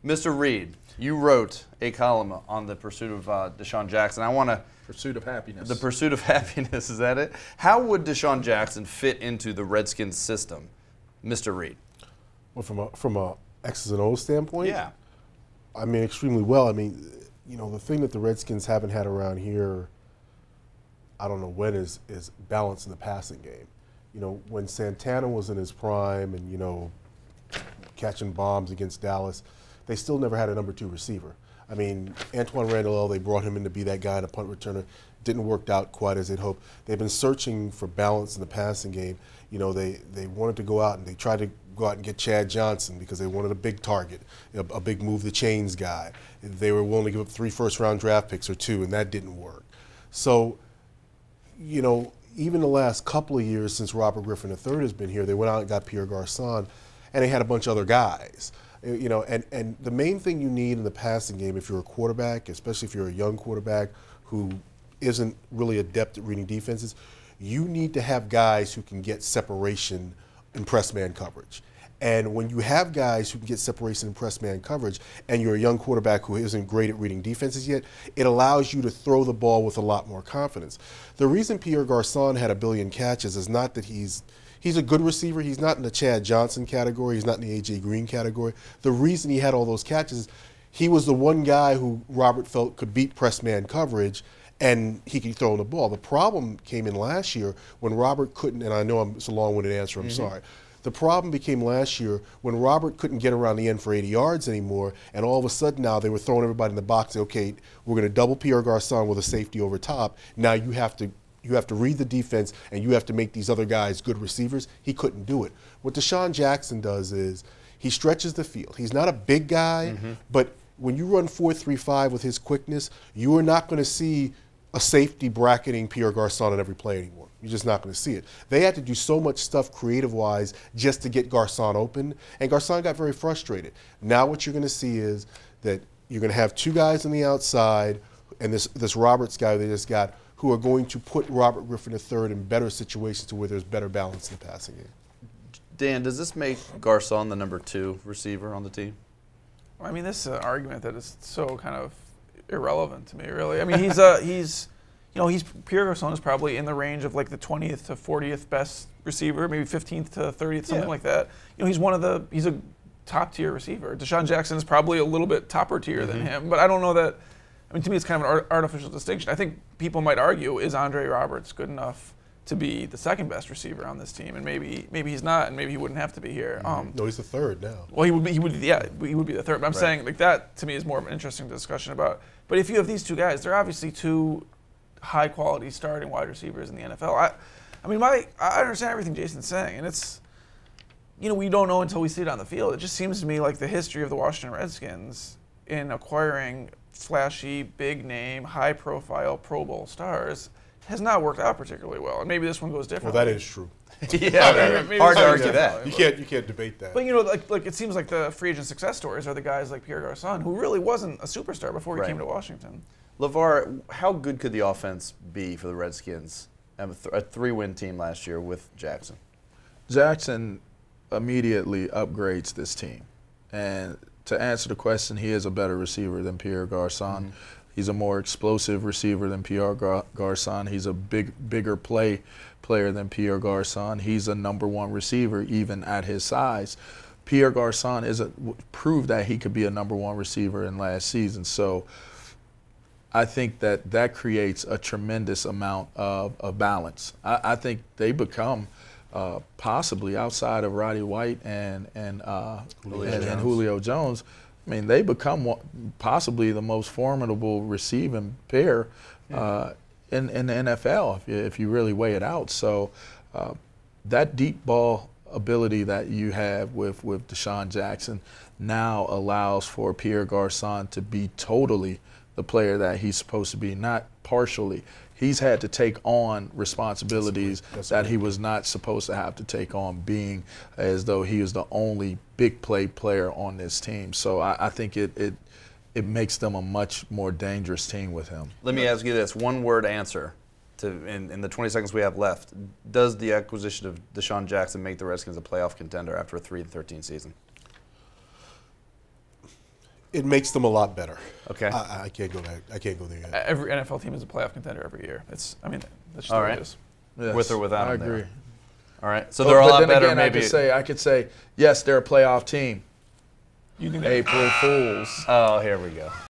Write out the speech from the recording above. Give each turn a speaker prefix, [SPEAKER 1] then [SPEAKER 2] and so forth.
[SPEAKER 1] Mr. Reed, you wrote a column on the pursuit of DeSean Jackson. I want to
[SPEAKER 2] Pursuit of happiness.
[SPEAKER 1] The pursuit of happiness, is that it? How would DeSean Jackson fit into the Redskins system, Mr. Reed?
[SPEAKER 3] Well, from a X's and O's standpoint,
[SPEAKER 1] yeah,
[SPEAKER 3] I mean, extremely well. I mean, you know, the thing that the Redskins haven't had around here, I don't know when, is balance in the passing game. You know, when Santana was in his prime and, you know, catching bombs against Dallas, they still never had a number 2 receiver. I mean, Antoine Randall, they brought him in to be that guy and a punt returner. Didn't work out quite as they'd hoped. They've been searching for balance in the passing game. You know, they wanted to go out and they tried to go out and get Chad Johnson because they wanted a big target, a big move the chains guy. They were willing to give up 3 first-round draft picks or 2, and that didn't work. So, you know, even the last couple of years since Robert Griffin III has been here, they went out and got Pierre Garçon, and they had a bunch of other guys. You know, and the main thing you need in the passing game, if you're a quarterback, especially if you're a young quarterback who isn't really adept at reading defenses, you need to have guys who can get separation in press man coverage. And when you have guys who can get separation in press man coverage and you're a young quarterback who isn't great at reading defenses yet, it allows you to throw the ball with a lot more confidence. The reason Pierre Garçon had 1 billion catches is not that he's a good receiver. He's not in the Chad Johnson category. He's not in the A.J. Green category. The reason he had all those catches is he was the one guy who Robert felt could beat press man coverage, and he could throw the ball. The problem came in last year when Robert couldn't, and I know it's a long-winded answer, I'm sorry. The problem became last year when Robert couldn't get around the end for 80 yards anymore, and all of a sudden now they were throwing everybody in the box. Okay, we're going to double Pierre Garçon with a safety over top. Now you have to read the defense, and you have to make these other guys good receivers. He couldn't do it. What DeSean Jackson does is he stretches the field. He's not a big guy, but when you run 4-3-5 with his quickness, you are not going to see a safety bracketing Pierre Garçon on every play anymore. You're just not going to see it. They had to do so much stuff creative-wise just to get Garçon open, and Garçon got very frustrated. Now what you're going to see is that you're going to have 2 guys on the outside, and this Roberts guy they just got, who are going to put Robert Griffin III in better situations to where there's better balance in the passing game.
[SPEAKER 1] Dan, does this make Garçon the number 2 receiver on the team?
[SPEAKER 4] I mean, this is an argument that is so kind of irrelevant to me, really. I mean, Pierre Garçon is probably in the range of like the 20th to 40th best receiver, maybe 15th to 30th, something like that. You know, he's a top tier receiver. DeSean Jackson is probably a little bit topper tier than him, but I don't know that. I mean, to me, it's kind of an artificial distinction. I think people might argue, is Andre Roberts good enough to be the 2nd best receiver on this team? And maybe he's not, and maybe he wouldn't have to be here.
[SPEAKER 3] No, he's the 3rd now.
[SPEAKER 4] Well, he would be the 3rd. But I'm saying, like, that to me is more of an interesting discussion about. But if you have these 2 guys, they're obviously 2 high-quality starting wide receivers in the NFL. I understand everything Jason's saying, and it's, you know, we don't know until we see it on the field. It just seems to me like the history of the Washington Redskins in acquiring flashy, big-name, high-profile Pro Bowl stars has not worked out particularly well, and maybe this one goes differently.
[SPEAKER 3] Well, that is true.
[SPEAKER 1] maybe hard to argue that.
[SPEAKER 3] You can't debate that.
[SPEAKER 4] But you know, like it seems like the free agent success stories are the guys like Pierre Garçon, who really wasn't a superstar before he came to Washington.
[SPEAKER 1] LeVar, how good could the offense be for the Redskins? A 3-win team last year with Jackson.
[SPEAKER 2] Jackson immediately upgrades this team, and to answer the question, he is a better receiver than Pierre Garçon. He's a more explosive receiver than Pierre Garçon. He's a bigger player than Pierre Garçon. He's a number 1 receiver even at his size. Pierre Garçon proved that he could be a number 1 receiver in last season. So I think that creates a tremendous amount of balance. I think they become possibly outside of Roddy White and Julio Jones. I mean, they become possibly the most formidable receiving pair in the NFL if you really weigh it out. So that deep ball ability that you have with DeSean Jackson now allows for Pierre Garçon to be totally the player that he's supposed to be, not partially. He's had to take on responsibilities that he was not supposed to have to take on, being as though he is the only big play player on this team. So I think it makes them a much more dangerous team with him.
[SPEAKER 1] Let me ask you this, 1-word answer in the 20 seconds we have left. Does the acquisition of DeSean Jackson make the Redskins a playoff contender after a 3-13 season?
[SPEAKER 3] It makes them a lot better.
[SPEAKER 1] Okay.
[SPEAKER 3] I can't go there. I can't go there yet.
[SPEAKER 4] Every NFL team is a playoff contender every year. That's just
[SPEAKER 1] All
[SPEAKER 4] the way
[SPEAKER 1] right.
[SPEAKER 4] it is.
[SPEAKER 2] Yes,
[SPEAKER 1] With or without
[SPEAKER 2] I
[SPEAKER 1] him there.
[SPEAKER 2] agree.
[SPEAKER 1] All right. So they're a lot
[SPEAKER 2] then
[SPEAKER 1] better.
[SPEAKER 2] again,
[SPEAKER 1] Maybe.
[SPEAKER 2] I could say, yes, they're a playoff team.
[SPEAKER 4] You think
[SPEAKER 2] April Fools.
[SPEAKER 1] Oh, here we go.